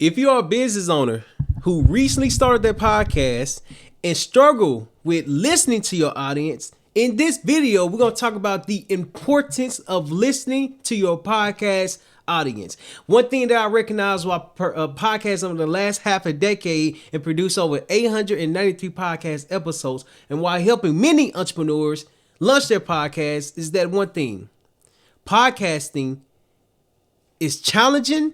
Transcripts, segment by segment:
If you're a business owner who recently started their podcast and struggle with listening to your audience, in this video, we're going to talk about the importance of listening to your podcast audience. One thing that I recognize while podcast over the last half a decade and produce over 893 podcast episodes, and while helping many entrepreneurs launch their podcasts, is that one thing. Podcasting is challenging.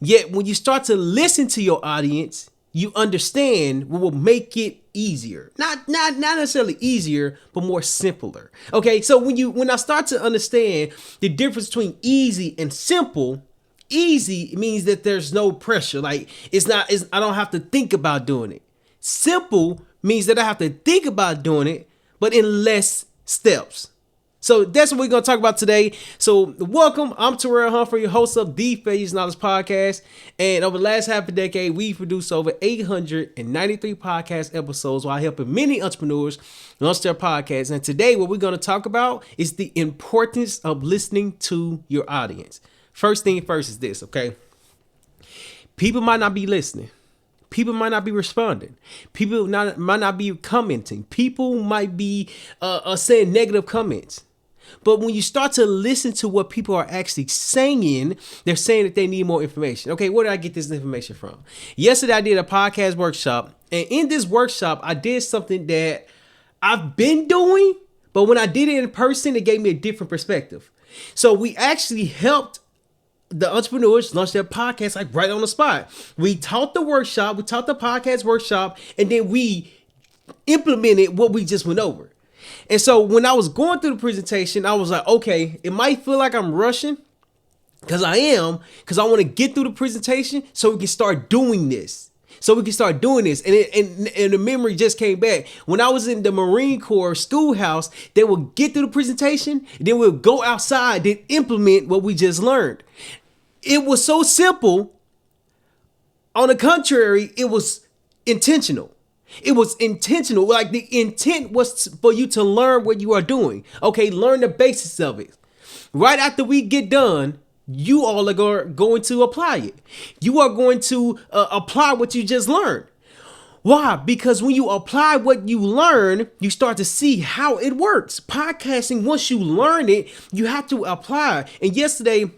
Yet when you start to listen to your audience, you understand what will make it easier. Not necessarily easier, but more simpler. Okay, so when I start to understand the difference between easy and simple, easy means that there's no pressure. Like I don't have to think about doing it. Simple means that I have to think about doing it, but in less steps. So that's what we're going to talk about today. So welcome, I'm Terrell Humphrey, your host of the Phase Knowledge Podcast. And over the last half a decade, we've produced over 893 podcast episodes while helping many entrepreneurs launch their podcasts. And today what we're going to talk about is the importance of listening to your audience. First thing first is this, okay? People might not be listening. People might not be responding. People might not be commenting. People might be saying negative comments. But when you start to listen to what people are actually saying, they're saying that they need more information. Okay, where did I get this information from? Yesterday, I did a podcast workshop. And in this workshop, I did something that I've been doing. But when I did it in person, it gave me a different perspective. So we actually helped the entrepreneurs launch their podcast like right on the spot. We taught the workshop, we taught the podcast workshop, and then we implemented what we just went over. And so when I was going through the presentation, I was like, okay, it might feel like I'm rushing, because I want to get through the presentation so we can start doing this. And the memory just came back. When I was in the Marine Corps schoolhouse, they would get through the presentation, then we'll go outside, then implement what we just learned. It was so simple. On the contrary, it was intentional. It was intentional. Like the intent was for you to learn what you are doing. Okay, learn the basics of it. Right after we get done, you all are going to apply it. You are going to apply what you just learned. Why? Because when you apply what you learn, you start to see how it works. Podcasting, once you learn it, you have to apply. And yesterday,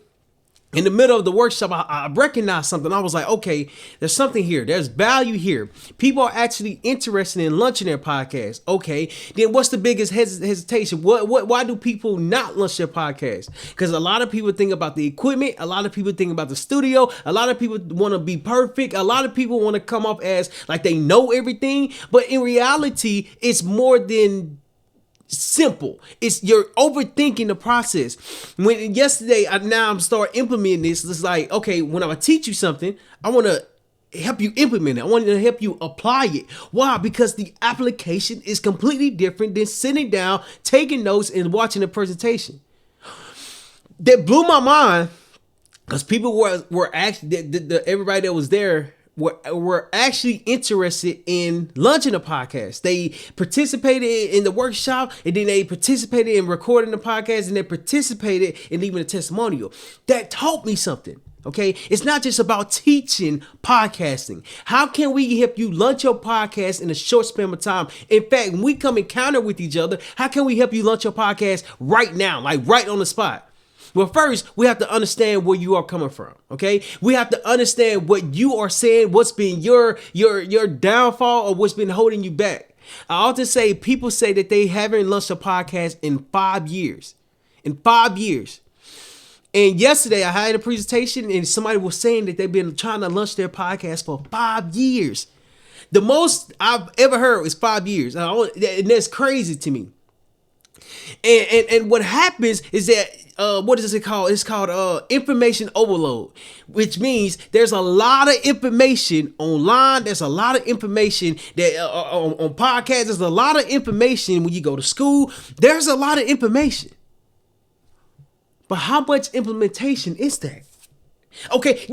in the middle of the workshop, I recognized something. I was like, okay, there's something here. There's value here. People are actually interested in launching their podcast. Okay, then what's the biggest hesitation? Why do people not launch their podcast? Because a lot of people think about the equipment. A lot of people think about the studio. A lot of people want to be perfect. A lot of people want to come off as like they know everything. But in reality, it's more than simple. It's you're overthinking the process. When yesterday, I'm start implementing this. It's like, okay, when I teach you something, I want to help you implement it. I want to help you apply it. Why? Because the application is completely different than sitting down, taking notes, and watching a presentation. That blew my mind because people were actually everybody that was there were actually interested in launching a podcast. They participated in the workshop, and then they participated in recording the podcast, and they participated in leaving a testimonial. That taught me something. Okay, it's not just about teaching podcasting. How can we help you launch your podcast in a short span of time? In fact, when we come encounter with each other, how can we help you launch your podcast right now, like right on the spot? Well, first, we have to understand where you are coming from, okay? We have to understand what you are saying, what's been your downfall or what's been holding you back. I often say, people say that they haven't launched a podcast in 5 years. In 5 years. And yesterday, I had a presentation and somebody was saying that they've been trying to launch their podcast for 5 years. The most I've ever heard is 5 years. And that's crazy to me. And what happens is that what is it called? It's called information overload, which means there's a lot of information online. There's a lot of information that on podcasts. There's a lot of information when you go to school. There's a lot of information, but how much implementation is that? Okay,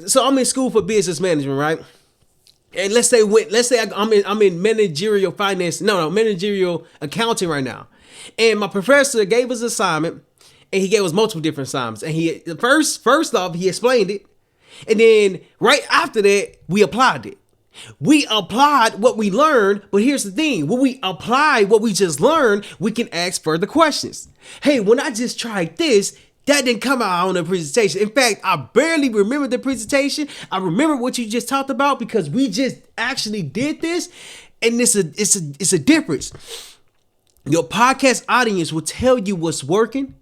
so I'm in school for business management, right? And let's say I'm in managerial finance, managerial accounting right now. And my professor gave us an assignment, and he gave us multiple different assignments. And he first off, he explained it. And then right after that, we applied it. We applied what we learned, but here's the thing. When we apply what we just learned, we can ask further questions. Hey, when I just tried this, that didn't come out on the presentation. In fact, I barely remember the presentation. I remember what you just talked about because we just actually did this. And it's a difference. Your podcast audience will tell you what's working,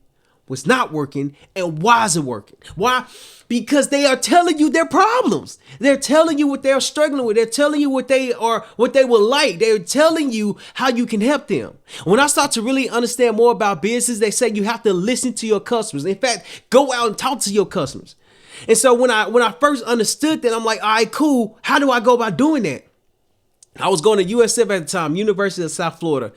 what's not working, and why is it working. Why? Because they are telling you their problems. They're telling you what they're struggling with. They're telling you what they would like. They're telling you how you can help them. When I start to really understand more about business, they say you have to listen to your customers. In fact, go out and talk to your customers. And so when I first understood that, I'm like, all right, cool. How do I go about doing that? I was going to USF at the time, University of South Florida.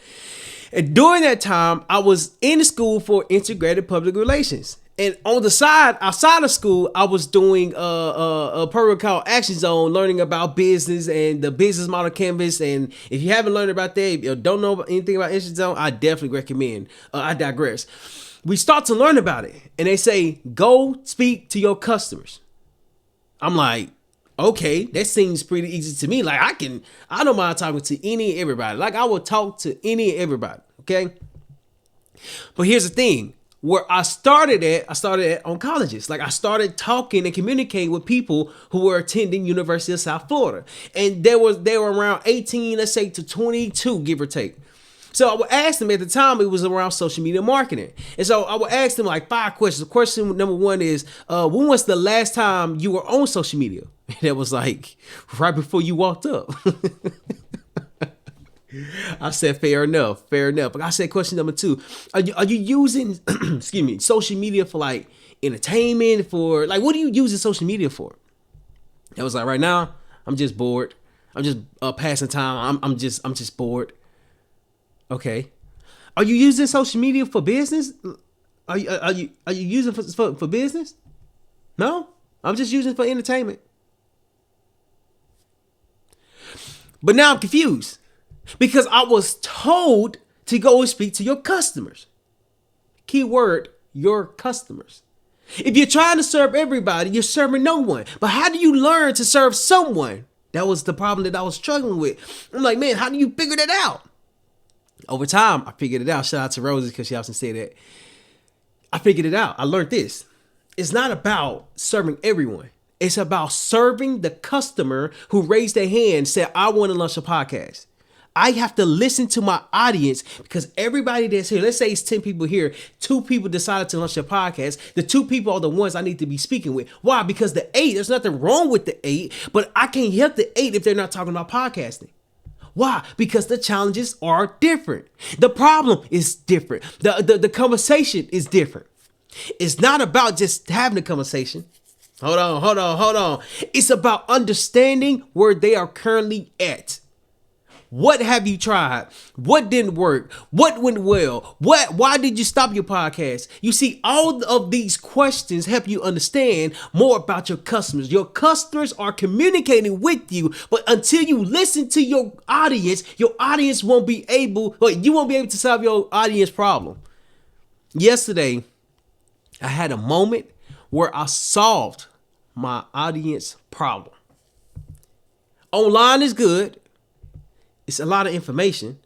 And during that time, I was in school for integrated public relations. And on the side, outside of school, I was doing a program called Action Zone, learning about business and the business model canvas. And if you haven't learned about that, if you don't know anything about Action Zone, I definitely recommend. I digress. We start to learn about it. And they say, go speak to your customers. I'm like, okay, that seems pretty easy to me. Like I don't mind talking to any and everybody. Like I will talk to any and everybody. Okay. But here's the thing. Where I started at on colleges. Like I started talking and communicating with people who were attending University of South Florida. And they were around 18, let's say to 22, give or take. So I would ask them at the time, it was around social media marketing. And so I would ask them like 5 questions. Question number 1 is, when was the last time you were on social media? And it was like right before you walked up. I said, fair enough. But I said, question number 2, are you using, excuse me, social media for like entertainment, for like, what are you using social media for? I was like, right now, I'm just bored. I'm just passing time. I'm just bored. Okay. Are you using social media for business? Are you using for business? No, I'm just using it for entertainment. But now I'm confused because I was told to go and speak to your customers. Keyword, your customers. If you're trying to serve everybody, you're serving no one. But how do you learn to serve someone? That was the problem that I was struggling with. I'm like, man, how do you figure that out? Over time, I figured it out. Shout out to Rosie because she often say that. I figured it out. I learned this. It's not about serving everyone. It's about serving the customer who raised their hand and said, I want to launch a podcast. I have to listen to my audience because everybody that's here, let's say it's 10 people here, 2 people decided to launch a podcast. The 2 people are the ones I need to be speaking with. Why? Because the 8, there's nothing wrong with the 8, but I can't help the 8 if they're not talking about podcasting. Why? Because the challenges are different. The problem is different. The conversation is different. It's not about just having a conversation. Hold on. It's about understanding where they are currently at. What have you tried? What didn't work? What went well? Why did you stop your podcast? You see, all of these questions help you understand more about your customers. Your customers are communicating with you, but until you listen to your audience won't be able, you won't be able to solve your audience problem. Yesterday, I had a moment where I solved my audience problem. Online is good. It's a lot of information.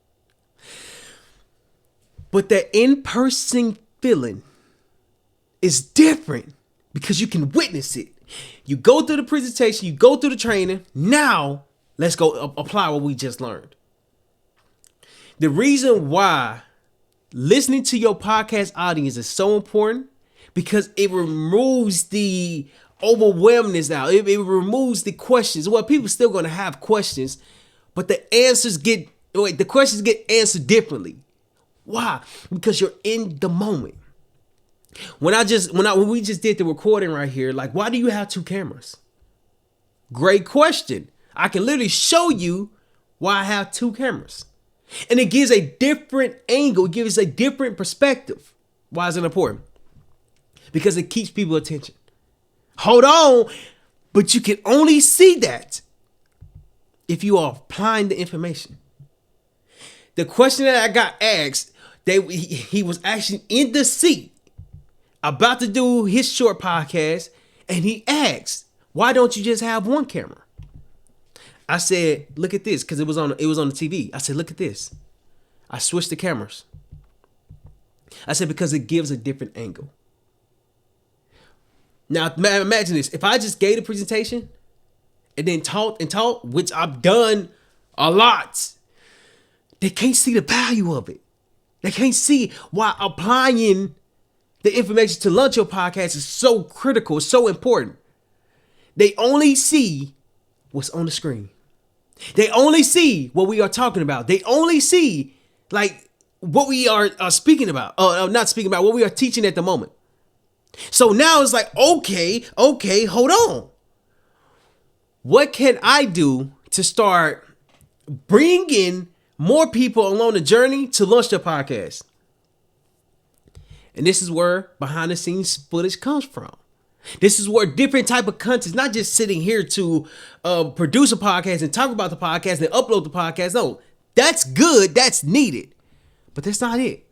But that in-person feeling is different because you can witness it. You go through the presentation, you go through the training. Now, let's go apply what we just learned. The reason why listening to your podcast audience is so important because it removes the overwhelmness out. It removes the questions. Well, people still going to have questions, but the questions get answered differently. Why? Because you're in the moment. When we just did the recording right here, like, why do you have 2 cameras? Great question. I can literally show you why I have 2 cameras. And it gives a different angle. It gives a different perspective. Why is it important? Because it keeps people's attention. Hold on. But you can only see that if you are applying the information. The question that I got asked, he was actually in the seat about to do his short podcast, and he asked, Why don't you just have one camera? I said, look at this, because it was on the TV. I said, look at this. I switched the cameras. I said, because it gives a different angle. Now, imagine this. If I just gave a presentation and then taught, which I've done a lot, they can't see the value of it. They can't see why applying the information to launch your podcast is so critical, so important. They only see what's on the screen. They only see what we are talking about. They only see like what we are speaking about. Not speaking about, what we are teaching at the moment. So now it's like, okay, hold on. What can I do to start bringing more people along the journey to launch their podcast? And this is where behind the scenes footage comes from. This is where different type of content, not just sitting here to produce a podcast and talk about the podcast and upload the podcast. No, that's good. That's needed. But that's not it.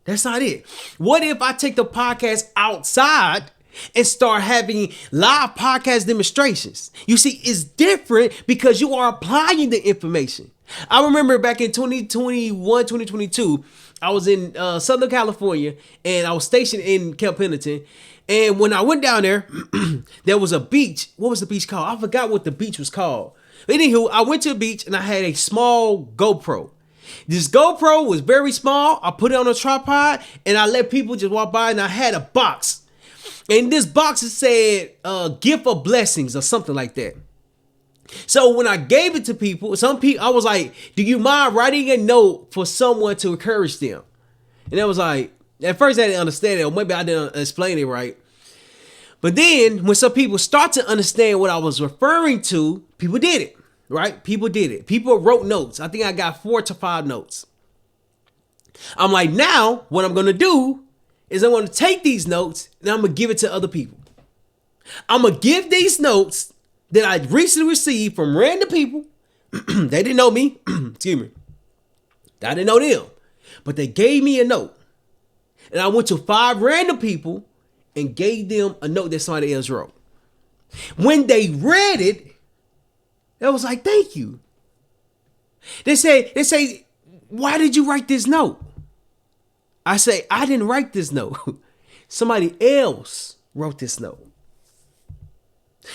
That's not it. What if I take the podcast outside and start having live podcast demonstrations? You see, it's different because you are applying the information. I remember back in 2021, 2022, I was in Southern California and I was stationed in Camp Pendleton. And when I went down there, there was a beach. What was the beach called? I forgot what the beach was called. Anywho, I went to the beach and I had a small GoPro. This GoPro was very small. I put it on a tripod and I let people just walk by, and I had a box. And this box, it said gift of blessings or something like that. So when I gave it to people, I was like, do you mind writing a note for someone to encourage them? And I was like, at first I didn't understand it, or maybe I didn't explain it right. But then when some people start to understand what I was referring to, people did it, right? People did it. People wrote notes. I think I got 4 to 5 notes. I'm like, now what I'm going to do is I'm going to take these notes and I'm going to give it to other people. I'm going to give these notes that I recently received from random people. They didn't know me. Excuse me. I didn't know them. But they gave me a note. And I went to 5 random people and gave them a note that somebody else wrote. When they read it, they was like, thank you. They say, why did you write this note? I say, I didn't write this note. Somebody else wrote this note.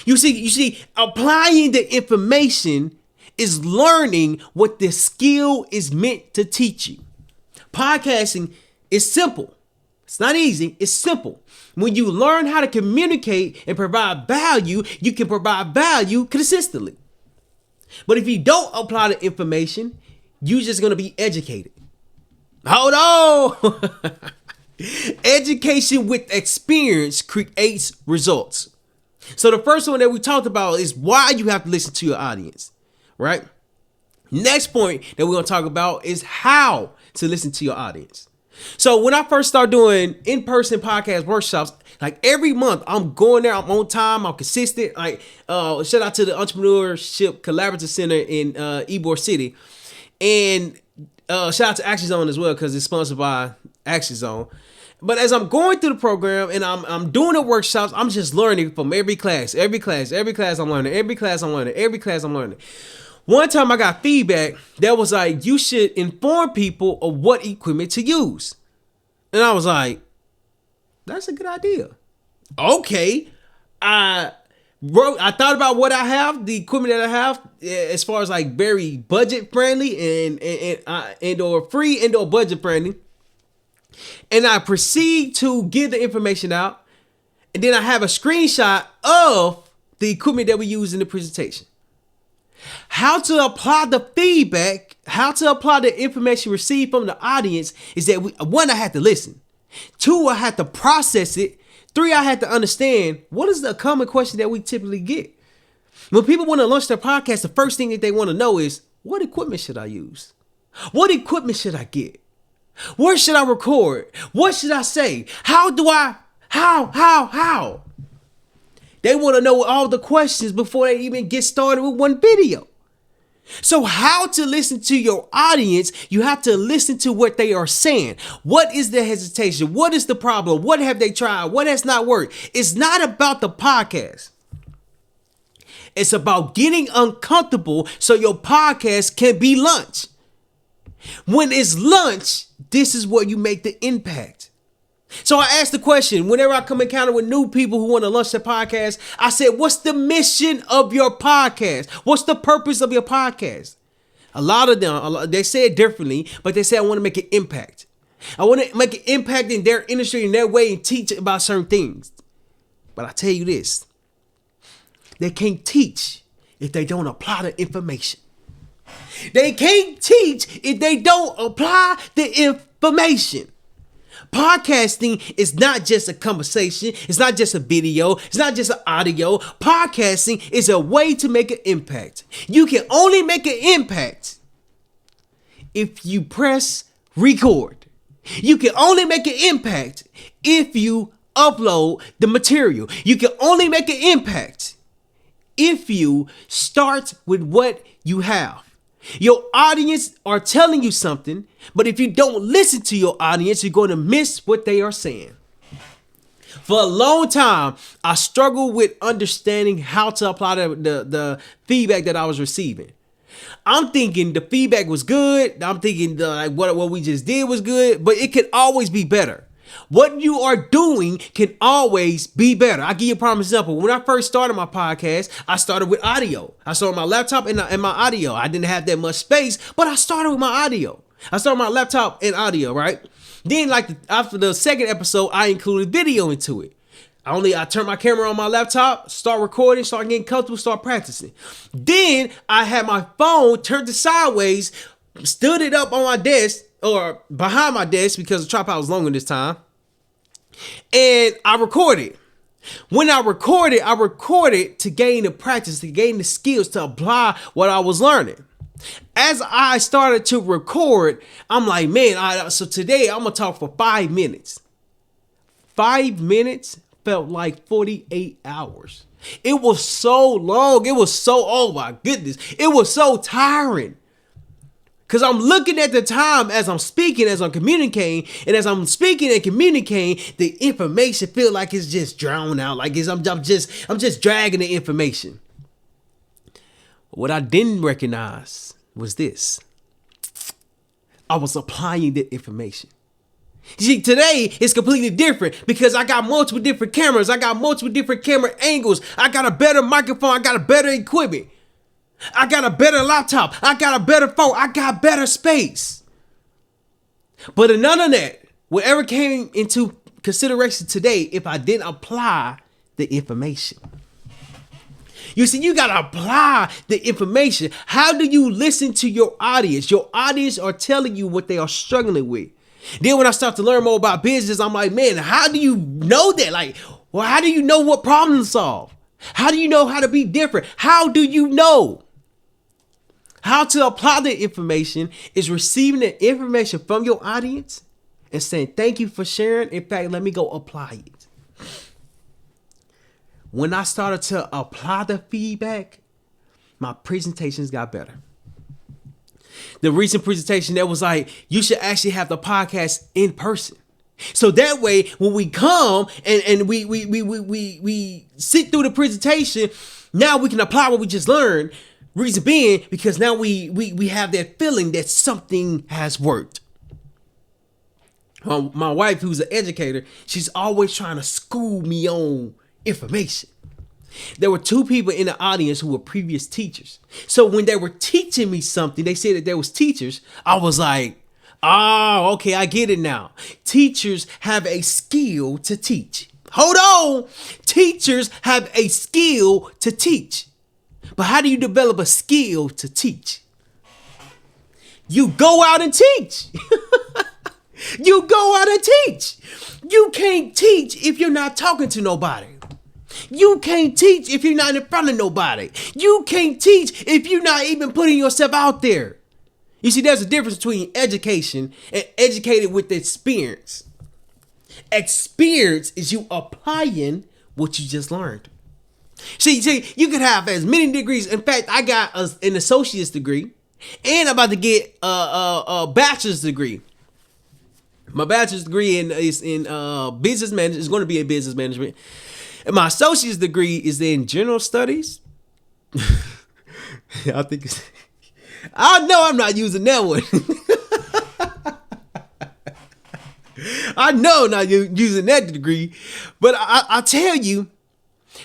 You see, applying the information is learning what the skill is meant to teach you. Podcasting is simple. It's not easy. It's simple. When you learn how to communicate and provide value, you can provide value consistently. But if you don't apply the information, you're just going to be educated. Hold on. Education with experience creates results. So the first one that we talked about is why you have to listen to your audience, right? Next point that we're going to talk about is how to listen to your audience. So when I first started doing in-person podcast workshops, like every month I'm going there, I'm on time, I'm consistent. Like shout out to the Entrepreneurship Collaborative Center in Ybor City. And shout out to Action Zone as well, because it's sponsored by Action Zone. But as I'm going through the program and I'm doing the workshops, I'm just learning from every class I'm learning. One time I got feedback that was like, you should inform people of what equipment to use. And I was like, that's a good idea. Okay. I thought about what I have, the equipment that I have, as far as like very budget friendly and or free and or budget friendly. And I proceed to give the information out. And then I have a screenshot of the equipment that we use in the presentation. How to apply the feedback, how to apply the information received from the audience is that one, I had to listen. 2, I had to process it. 3, I had to understand what is the common question that we typically get. When people want to launch their podcast, the first thing that they want to know is, what equipment should I use? What equipment should I get? Where should I record? What should I say? How? They want to know all the questions before they even get started with one video. So how to listen to your audience, you have to listen to what they are saying. What is the hesitation? What is the problem? What have they tried? What has not worked? It's not about the podcast. It's about getting uncomfortable so your podcast can be lunch. When it's lunch, this is where you make the impact. So I asked the question, whenever I come encounter with new people who want to launch their podcast, I said, what's the mission of your podcast? What's the purpose of your podcast? A lot of them, they say it differently, but they say, I want to make an impact. I want to make an impact in their industry, in their way, and teach about certain things. But I tell you this, they can't teach if they don't apply the information. They can't teach if they don't apply the information. Podcasting is not just a conversation. It's not just a video. It's not just an audio. Podcasting is a way to make an impact. You can only make an impact if you press record. You can only make an impact if you upload the material. You can only make an impact if you start with what you have. Your audience are telling you something, but if you don't listen to your audience, you're going to miss what they are saying. For a long time, I struggled with understanding how to apply the feedback that I was receiving. I'm thinking the feedback was good. I'm thinking what we just did was good, but it could always be better. What you are doing can always be better. I'll give you a prime example. When I first started my podcast, I started with audio. I started my laptop and my audio. I didn't have that much space, but I started with my audio. I started my laptop and audio, right? Then after the second episode, I included video into it. I turned my camera on my laptop, start recording, start getting comfortable, start practicing. Then I had my phone turned to sideways, stood it up on my desk or behind my desk because the tripod was longer this time. And I recorded. When I recorded to gain the practice, to gain the skills, to apply what I was learning. As I started to record, I'm like, man, so today I'm going to talk for 5 minutes. 5 minutes felt like 48 hours. It was so long. It was so, oh my goodness. It was so tiring. Because I'm looking at the time as I'm speaking, as I'm communicating, and as I'm speaking and communicating, the information feel like it's just drowned out. Like I'm just dragging the information. What I didn't recognize was this. I was applying the information. See, today it's completely different because I got multiple different cameras. I got multiple different camera angles. I got a better microphone. I got a better equipment. I got a better laptop. I got a better phone. I got better space. But none of that would ever came into consideration today if I didn't apply the information. You see, you got to apply the information. How do you listen to your audience? Your audience are telling you what they are struggling with. Then when I start to learn more about business, I'm like, man, how do you know that? Like, well, how do you know what problem to solve? How do you know how to be different? How do you know? How to apply the information is receiving the information from your audience and saying, thank you for sharing. In fact, let me go apply it. When I started to apply the feedback, my presentations got better. The recent presentation that was like, you should actually have the podcast in person. So that way, when we come and we sit through the presentation, now we can apply what we just learned. Reason being, because now we have that feeling that something has worked. My wife, who's an educator, she's always trying to school me on information. There were 2 people in the audience who were previous teachers. So when they were teaching me something, they said that there was teachers. I was like, oh, okay, I get it now. Teachers have a skill to teach. Hold on. Teachers have a skill to teach. But how do you develop a skill to teach? You go out and teach. You go out and teach. You can't teach if you're not talking to nobody. You can't teach if you're not in front of nobody. You can't teach if you're not even putting yourself out there. You see, there's a difference between education and educated with experience. Experience is you applying what you just learned. See, you could have as many degrees. In fact, I got an associate's degree, and I'm about to get a bachelor's degree. My bachelor's degree is in business management. It's going to be in business management. And my associate's degree is in general studies I think it's, I know I'm not using that one. I know I'm not using that degree, but I tell you,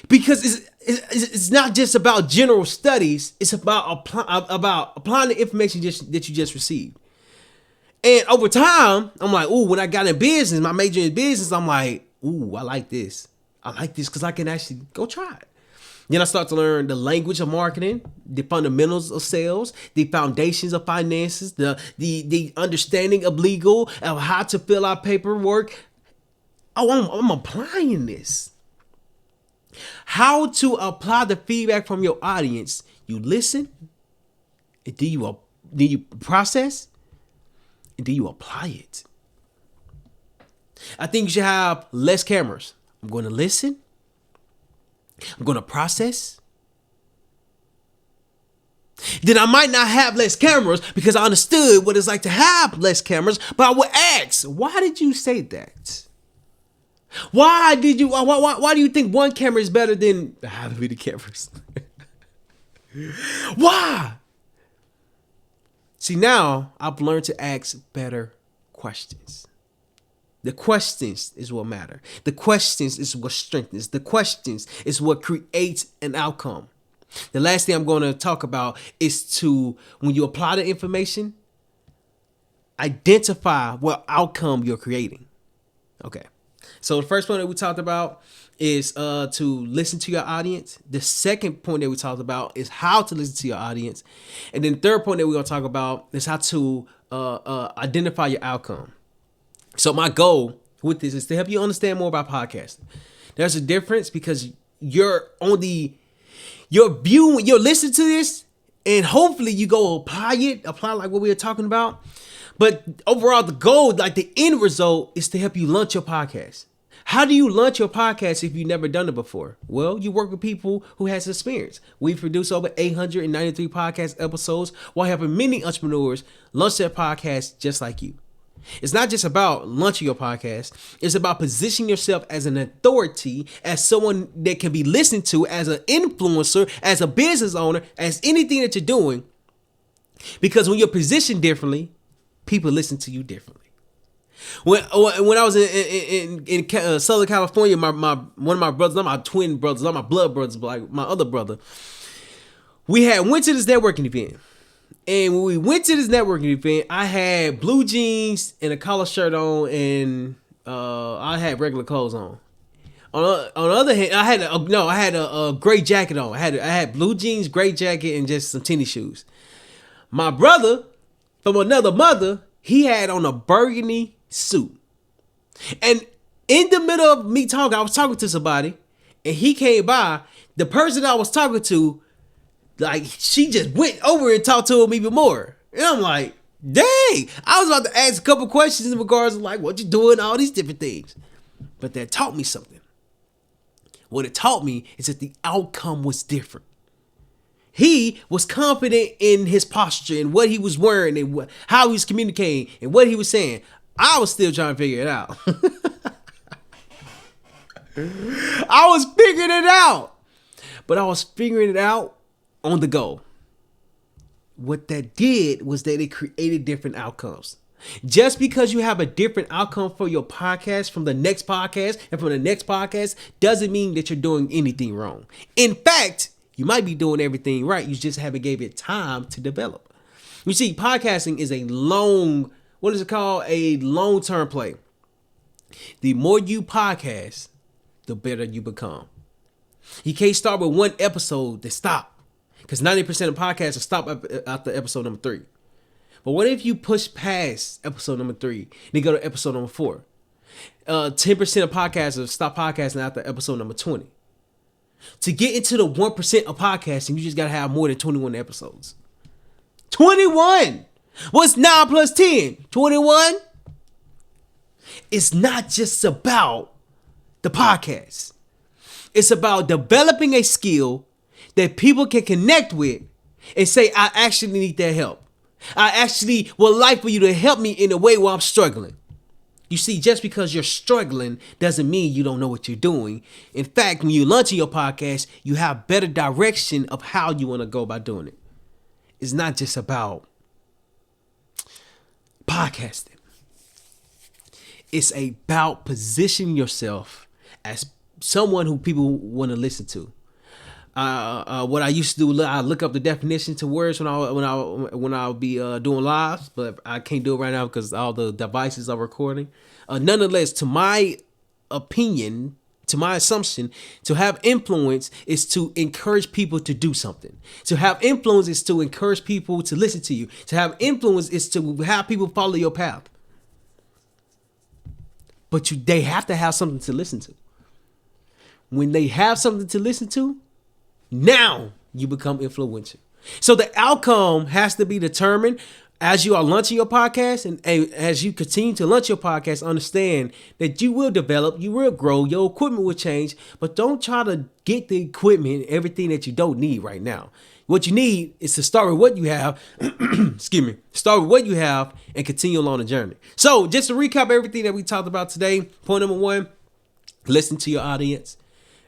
because it's not just about general studies. It's about applying the information that you just received. And over time, I'm like, ooh, when I got in business, my major in business, I'm like, ooh, I like this. I like this because I can actually go try it. Then I start to learn the language of marketing, the fundamentals of sales, the foundations of finances, the understanding of legal, of how to fill out paperwork. Oh, I'm applying this. How to apply the feedback from your audience. You listen, and do you process, and do you apply it? I think you should have less cameras. I'm going to listen. I'm going to process. Then I might not have less cameras because I understood what it's like to have less cameras, but I would ask, why did you say that? Why do you think one camera is better than how to be the cameras? Why? See, now I've learned to ask better questions. The questions is what matter. The questions is what strengthens. The questions is what creates an outcome. The last thing I'm going to talk about is to, when you apply the information, identify what outcome you're creating. Okay. So the first point that we talked about is to listen to your audience. The second point that we talked about is how to listen to your audience. And then the third point that we're going to talk about is how to identify your outcome. So my goal with this is to help you understand more about podcasting. There's a difference because you're listening to this, and hopefully you go apply like what we were talking about. But overall, the goal, like the end result, is to help you launch your podcast. How do you launch your podcast if you've never done it before? Well, you work with people who has experience. We've produced over 893 podcast episodes while helping many entrepreneurs launch their podcast just like you. It's not just about launching your podcast. It's about positioning yourself as an authority, as someone that can be listened to, as an influencer, as a business owner, as anything that you're doing. Because when you're positioned differently, people listen to you differently. When I was in Southern California, one of my brothers, not my twin brothers, not my blood brothers, but like my other brother, we went to this networking event. And when we went to this networking event, I had blue jeans and a collar shirt on, and I had regular clothes on. On the other hand, I had a gray jacket on. I had blue jeans, gray jacket, and just some tennis shoes. My brother from another mother, he had on a burgundy suit. And in the middle of me talking, I was talking to somebody, and he came by. The person I was talking to, like, she just went over and talked to him even more. And I'm like, dang, I was about to ask a couple questions in regards to like what you doing, all these different things. But that taught me something. What it taught me is that the outcome was different. He was confident in his posture and what he was wearing and how he was communicating and what he was saying. I was still trying to figure it out. I was figuring it out. But I was figuring it out on the go. What that did was that it created different outcomes. Just because you have a different outcome for your podcast from the next podcast and from the next podcast doesn't mean that you're doing anything wrong. In fact, you might be doing everything right. You just haven't gave it time to develop. You see, podcasting is a long-term play. The more you podcast, the better you become. You can't start with one episode to stop. Because 90% of podcasts will stop after episode number 3. But what if you push past episode number 3 and go to episode number 4? 10% of podcasters stop podcasting after episode number 20. To get into the 1% of podcasting, you just got to have more than 21 episodes. 21! What's 9 plus 10? 21? It's not just about the podcast. It's about developing a skill that people can connect with and say, I actually need that help. I actually would like for you to help me in a way where I'm struggling. You see, just because you're struggling doesn't mean you don't know what you're doing. In fact, when you're launching your podcast, you have better direction of how you want to go about doing it. is not just about podcasting. It's about positioning yourself as someone who people want to listen to. What I used to do, I look up the definition to words when I'll be doing lives, but I can't do it right now because all the devices are recording. Nonetheless, to my opinion, to my assumption, to have influence is to encourage people to do something. To have influence is to encourage people to listen to you. To have influence is to have people follow your path. But they have to have something to listen to. When they have something to listen to, now you become influential. So the outcome has to be determined as you are launching your podcast, and as you continue to launch your podcast. Understand that you will develop, you will grow, your equipment will change, but don't try to get the equipment, everything that you don't need right now. What you need is to start with what you have. Excuse me. Start with what you have and continue along the journey. So just to recap everything that we talked about today. Point number 1, listen to your audience.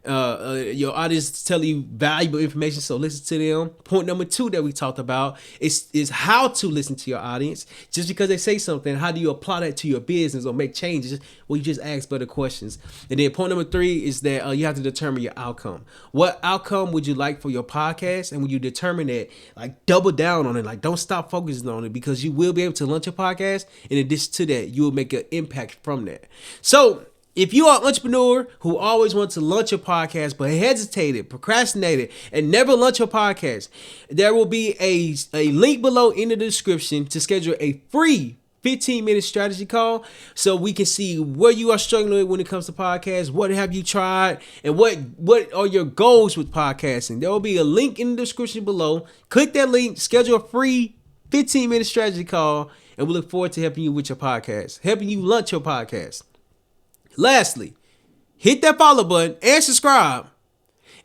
Your audience is telling you valuable information, so listen to them. Point number 2 that we talked about is how to listen to your audience. Just because they say something, how do you apply that to your business or make changes? Well, you just ask better questions. And then point number 3 is that you have to determine your outcome. What outcome would you like for your podcast? And when you determine that, like, double down on it. Like, don't stop focusing on it, because you will be able to launch your podcast. In addition to that, you will make an impact from that. So if you are an entrepreneur who always wants to launch your podcast but hesitated, procrastinated, and never launch your podcast, there will be a link below in the description to schedule a free 15-minute strategy call so we can see where you are struggling with when it comes to podcasts, what have you tried, and what are your goals with podcasting. There will be a link in the description below. Click that link, schedule a free 15-minute strategy call, and we look forward to helping you with your podcast, helping you launch your podcast. Lastly, hit that follow button and subscribe.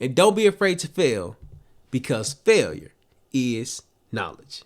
And don't be afraid to fail, because failure is knowledge.